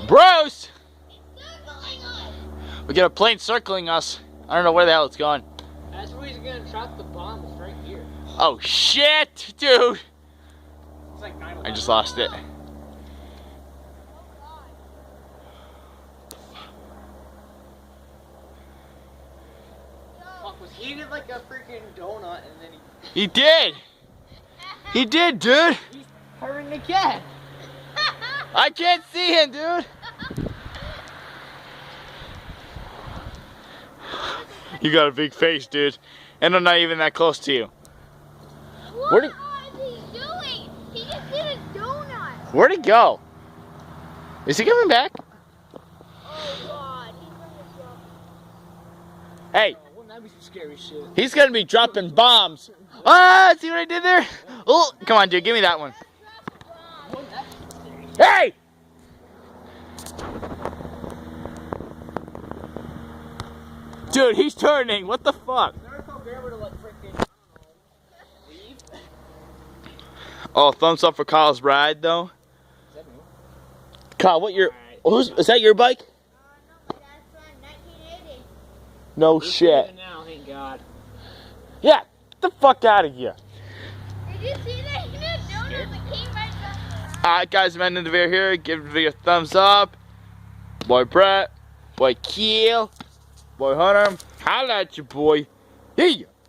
Bruce! Circling us. We got a plane circling us. I don't know where the hell it's gone. That's where he's gonna drop the bomb. It's right here. Oh shit, dude! It's like 9/11. I just lost it. Fuck, was he eating like a freaking donut and then He did! He did, dude! he's purring again? I can't see him, dude! You got a big face, dude. And I'm not even that close to you. What is he doing? He just did a donut. Where'd he go? Is he coming back? Oh God, he's gonna drop. Hey, Oh, wouldn't that be some scary shit? he's gonna be dropping bombs. Ah, see what I did there? Oh, come on, dude, give me that one. Wouldn't that be some scary shit? Hey! Dude, he's turning. What the fuck? Never told Grandma to like freaking, I don't know, leave. Oh, thumbs up for Kyle's ride, though. Is that me? Kyle, what your? Alright. Is that your bike? No, that's from 1980. No We're shit. leaving now, thank God. Yeah, get the fuck out of here. Did you see that? He did a donut that came right across the Alright, guys, I'm ending the video here. Give the video a thumbs up. Boy Brett, boy Keel, boy Hunter. Holla at you, boy. Yeah.